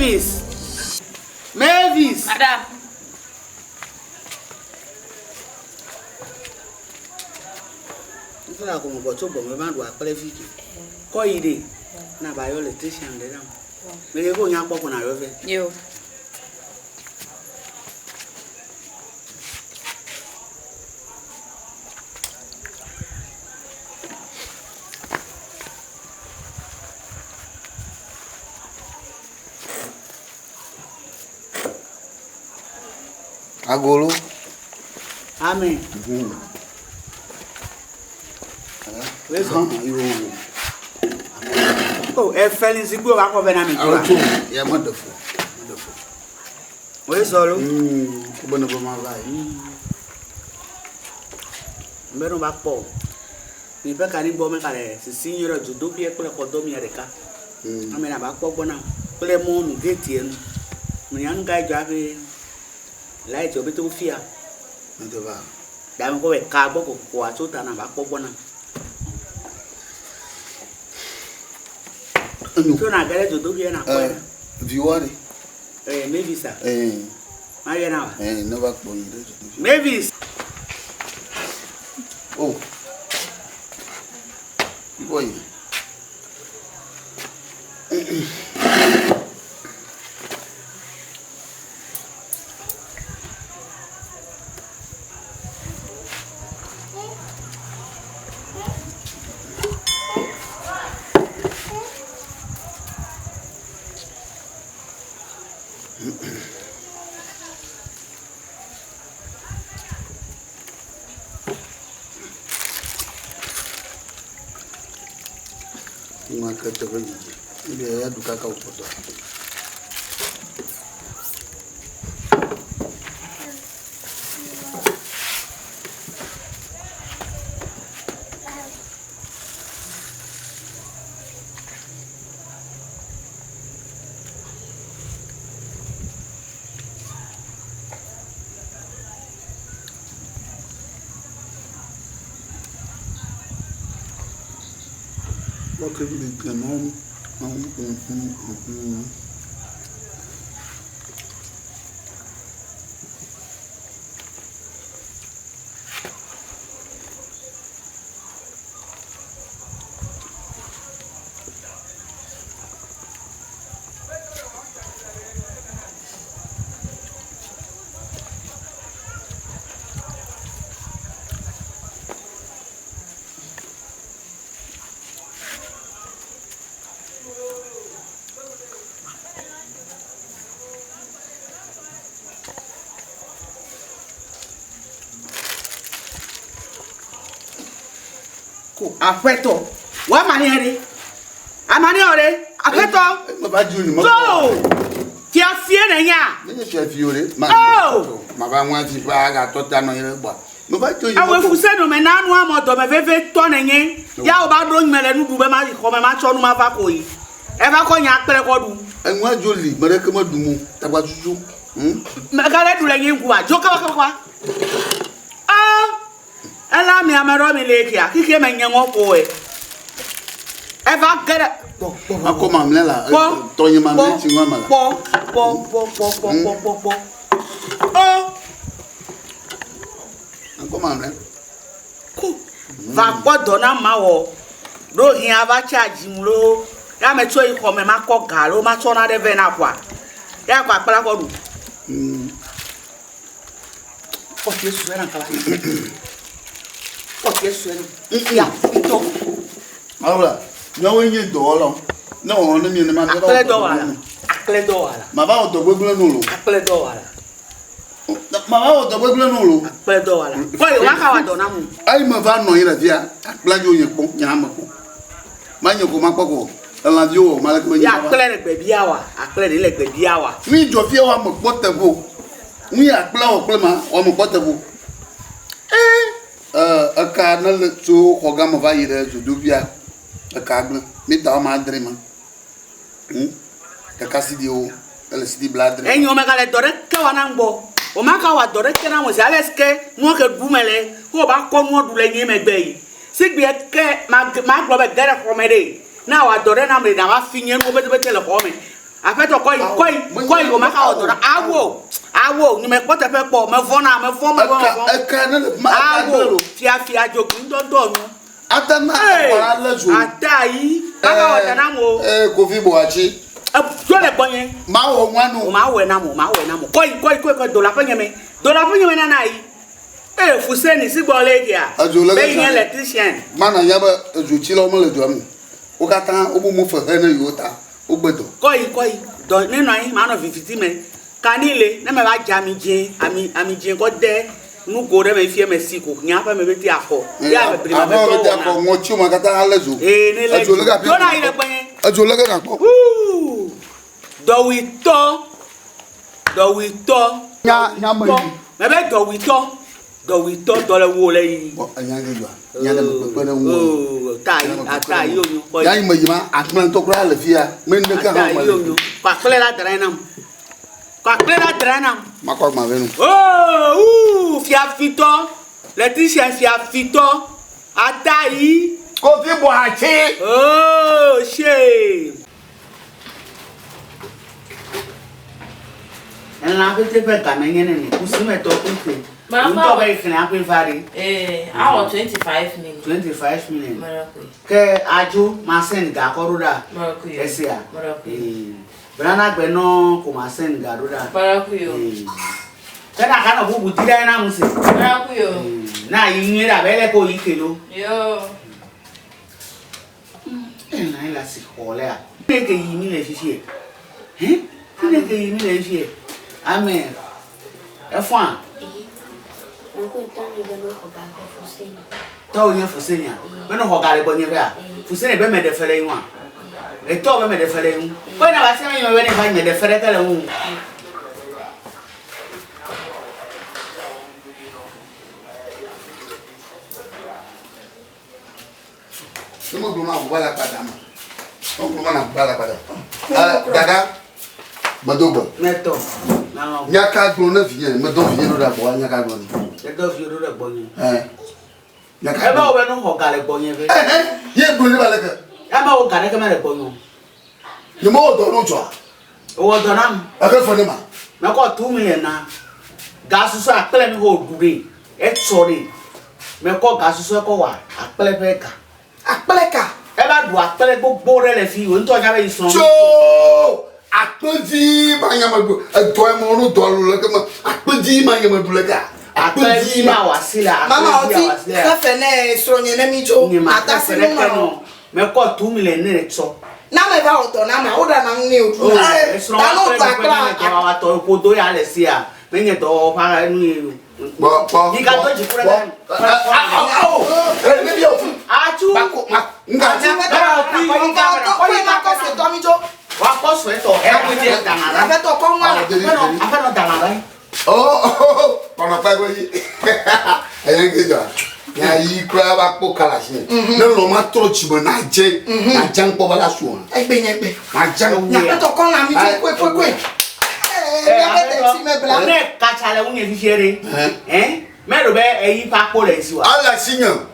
Mavis. Mavis. Madame. C'est là qu'on va tout bon, mais on doit appeler vite. Quoi il est? Na ba yo l'électricien dedans. Mais il faut y a pas qu'on a refait. Yo. Agolo. Amen. Oh, FL is good. I'm going to Yeah, wonderful. Wonderful. Where's all? Wonderful, my life. Mero back Paul. Mi pe kani bo me kare si signora judo pie kule ko do mi areka. Amena back Paul bona. Kule mo nu gate yen. Mi an ga jabe. Lai jo betu fia. Ndova. Da mo ko e ka bo ko acho ta na back Paul bona. So na gare judo pie na ko. Viwari. Mavis. Mariana. No back Paul. Mavis. Oh. Boy. Ngakata bani. Ile ya duka ka upoto. Okay, we can home. Afeto. What maniere? Amaniore? Afeto. Ma ba juni mo. So. Ti afie na nya. Me se fiore. Ma. Oh. Ma ba nwa ti pa ga to ta no ire gba. Mo ba juni. Awe Fousseni me na anu amoto me veve to na nye. Ya o ba do nyele nu du be ma ko me ma cho nu ma fa ko yi. E ba ko nya pere ko du. Enwa joli, ma re ke ma du mu. Ta gba tutu. Me ga le du le yin ku a. Jo ka kwa. Ela mi amero mi le kia. Kike me nya ngo ko e. E va gere. Ma ko ma mle la. To yin ma mle ti ngwa ma la. Po. Oh. Ko ma mle. Ku. Va gbodo na ma wo. Do hin ava charge mlo. Ya me cho iko me ma ko galo ma cho na de ve na kwa. Ya kwa pala ko du. O Yesu era kala. O Yesu era. Ya, ito. Ahora, no we yin do lo. No, no mi ni ma do. Akle do wala. Akle do wala. Ma ba o to gbegble nu lo. Akle do wala. Ma ba o to gbegble nu lo. Akle do wala. Ko wa ka wa do na mu. Ai ma va no yin la dia. Akla jo yin po, nya ma po. Ma yin ko ma po ko. La dio ma la ko yin. Ya akle le gbe biawa. Akle le gbe biawa. Mi jo fi wa mo po te bo. Mi akla o pe ma o mo po te bo. Aka na le tu ko ga mo va ire ju du bia. Aka gbe. Mi ta ma dre ma. Aka si di o. Ele si di bladre. Enyo me ka le dore ke wa na ngbo. O ma ka wa dore ke na mo se aleske no ke du mele. Ko ba ko no du le yin me gbe yi. Sigbi ke ma glo be gere ko me de. Na wa dore na me na wa finye no be le ko me. Après toi quoi on m'a pas ordonné. Awo, ni me porte pas pour me vona, me vont. Awo, fia joku ndondonu. Atana para la jo. Atai, baba ordana mo. Kofi Boachi. Jo le bonyen. Ma wo nwanu. Ma we na mo. Koi do la panyeme. Do la panyeme na nai. Fousseni si bolé kia. Be yen électricien. Mana yaba ejuchi lo mo le do am. O ka tan o bu mo fe na yota. O gbedo. Koi do ni no yin ma no viviti me. Kanile na me ba jami je ami je ko de nu go de me fie merci ko nya pa me beti akọ. Ya me prima be to. Akọ mo chi o ma ka tan alezu. Ni le. Do na ile gben. Ajola ka po. Do we to. Nya mo yi. Me be do we to do le wo le yi. Anya ge jo. Nya de me pe na wo. Ata yi o. Ya yi ma yi ma akman to kra le fia. Me ne ka ha ma. Pa kle la drenam. Makwa ma venu. Fia fito. L'électricien fia fito. Atai. Kofi Boachi. Shame. Elle n'a pas été fait comme une pour se mettre au côté. Maman, on va 25 minutes. 25 minutes. Que ajo masen ga koruda. Esia. Brana gbeno ko masen ga ruda. Barakuyo. Kana kana bubu tira na muse. Barakuyo. Na yinyira bele ko yikelo. Yo. Na ila si kolea. Ke yimi le fifie. Kile ke yimi le fifie. Amen. Efwan. Tao yen Fousseni a. Me no hogare bonye be a. Fousseni be me de fele yin a. E to be me de fele yin. Ko na ba se me be ne ba me de fele kala hu. Nimo goma bala pada ma. O goma na bala pada. Daga madobo. Neto. Na. Nyaka gbo na vie, madobo vie no da bo nyaka gbo ni. E do vie do da bonye. Nyaka. E ba o be no hogare bonye be. Ye gbo ni bala ka. E ba o gare ka me le bonye. Ni mo do no jo. O do nam. Aka fo ni ma. Na ko 2 million na. Gasusu akpele mi ho dure. E chori. Me ko gasusu ko wa akpele pe ka. Akpele ka. E ba du akpele gbogbo re le fi o nto nya be ison. Jo! Akpeji ma nyama du. Do e mo no do lo le ka ma. Akpeji ma nyama du le ka. Akpeji ma wasila. Mama Oti, ka fene sronye na mi jo. Atasi no. Me ko 2 million ne cho. Na me ba oto na ma oda na nne otu. Ta no ta kla. Ka wa to ko do ya le si a. Me nye do pa nu. Bo. Ni ka to ji kura da. Me bi o. Atu. Bako ma. Nga. Ko se to mi jo. Wa ko so eto. E ko je dangara. Afa to ko nwa. Afa no dangara. Pana pa go yi. Ayen ke ja. Ya yi kra ba po kala se. Ne lo ma to chi bo na je. Na jang po bala so. Egbe yen pe. Na jang. Na to ko na mi jo kwe. Ne kachale unye fiere. Me ro be eyi pa po le si wa. Ala sinyo.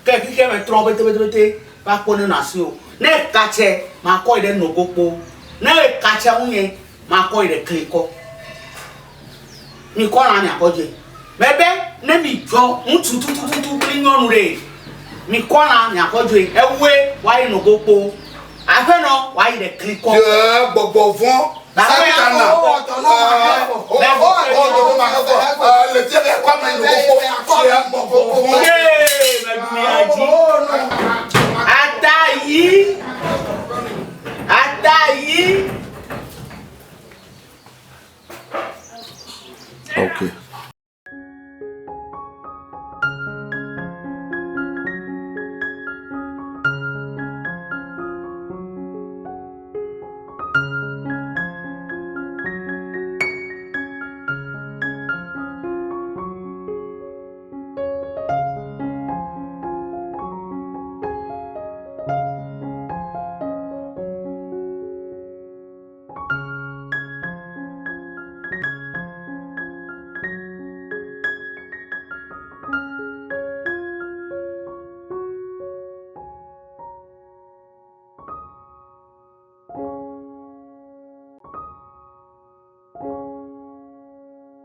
Ke kike me tro bete pa po ne na si o. Ne kache ma ko ide no gopo. Ne kache unye ma ko ide kliko. Mi ko na mi akoje. Bebe ne mi jo ntu klinyonu re. Mi ko na mi akoje ewe wa ino gopo. Afe no wa ide kliko. Je gbogbo fun.